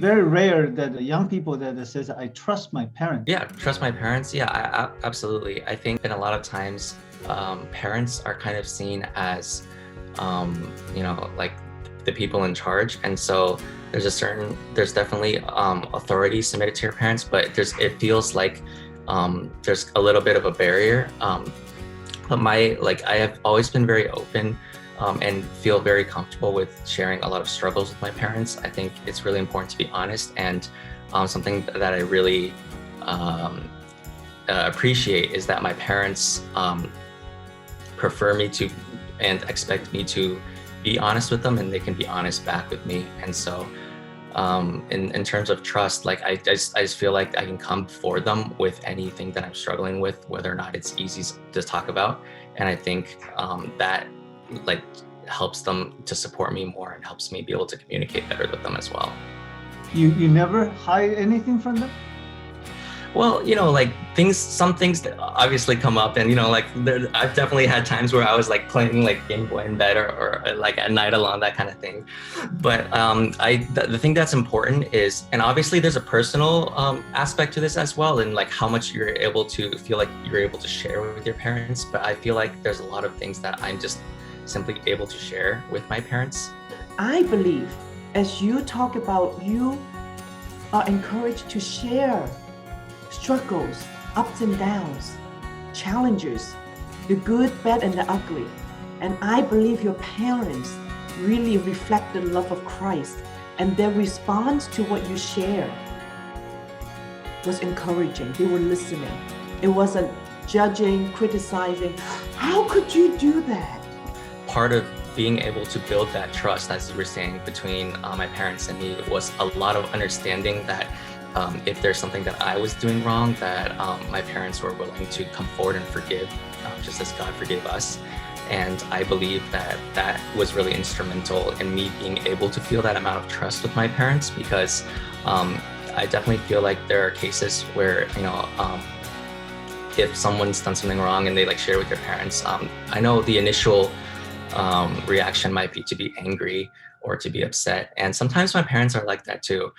very rare that the young people that says, I trust my parents. Yeah, trust my parents. Yeah, absolutely. I think in a lot of times, parents are kind of seen as, like the people in charge. And so there's definitely authority submitted to your parents, but it feels like there's a little bit of a barrier. But I have always been very open and feel very comfortable with sharing a lot of struggles with my parents. I think it's really important to be honest, and something that I really appreciate is that my parents prefer me to and expect me to be honest with them, and they can be honest back with me. And so in terms of trust, I just feel like I can come before them with anything that I'm struggling with, whether or not it's easy to talk about. And I think that helps them to support me more and helps me be able to communicate better with them as well. You never hide anything from them? Well, some things that obviously come up, and I've definitely had times where I was playing Game Boy in bed or at night alone, that kind of thing. But the thing that's important is, and obviously there's a personal aspect to this as well, and how much you're able to feel like you're able to share with your parents. But I feel like there's a lot of things that I'm just simply able to share with my parents. I believe as you talk about, you are encouraged to share struggles, ups and downs, challenges, the good, bad, and the ugly. And I believe your parents really reflect the love of Christ, and their response to what you share was encouraging. They were listening. It wasn't judging, criticizing. How could you do that? Part of being able to build that trust, as you were saying, between my parents and me was a lot of understanding that if there's something that I was doing wrong, that my parents were willing to come forward and forgive, just as God forgave us. And I believe that was really instrumental in me being able to feel that amount of trust with my parents, because I definitely feel like there are cases where, if someone's done something wrong and they share with their parents, I know the initial reaction might be to be angry or to be upset. And sometimes my parents are like that too.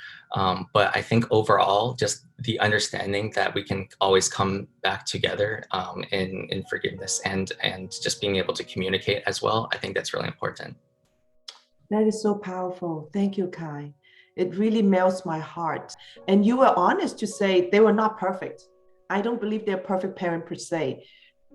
But I think overall, just the understanding that we can always come back together in forgiveness and just being able to communicate as well, I think that's really important. That is so powerful. Thank you, Kai. It really melts my heart. And you were honest to say they were not perfect. I don't believe they're a perfect parent per se.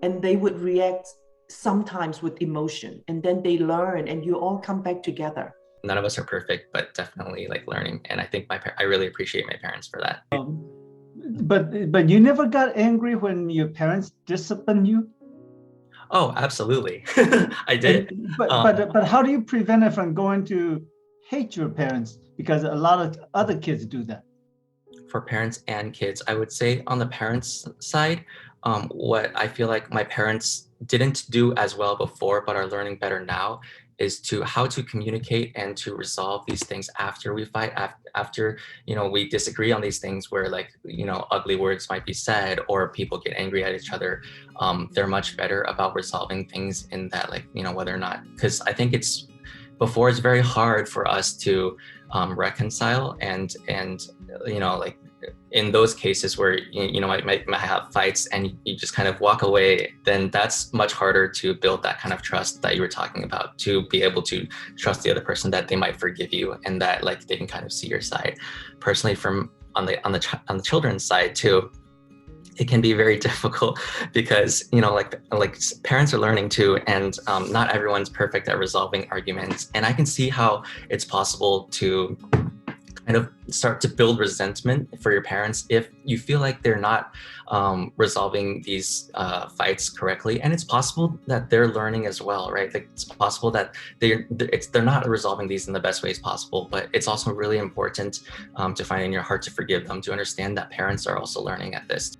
And they would react sometimes with emotion, and then they learn and you all come back together. None of us are perfect, but definitely learning. And I think I really appreciate my parents for that. But you never got angry when your parents disciplined you? Oh, absolutely. I did. But how do you prevent it from going to hate your parents? Because a lot of other kids do that. For parents and kids, I would say on the parents' side, what I feel like my parents didn't do as well before, but are learning better now, is how to communicate and to resolve these things after we fight, after we disagree on these things where ugly words might be said or people get angry at each other. They're much better about resolving things in that, whether or not, because I think it's very hard for us to reconcile and in those cases where might have fights and you just kind of walk away, then that's much harder to build that kind of trust that you were talking about, to be able to trust the other person that they might forgive you and that they can kind of see your side. Personally, from on the children's side too, it can be very difficult because parents are learning too, and not everyone's perfect at resolving arguments. And I can see how it's possible to kind of start to build resentment for your parents if you feel like they're not resolving these fights correctly. And it's possible that they're learning as well, right? It's possible that they're not resolving these in the best ways possible, but it's also really important to find in your heart to forgive them, to understand that parents are also learning at this.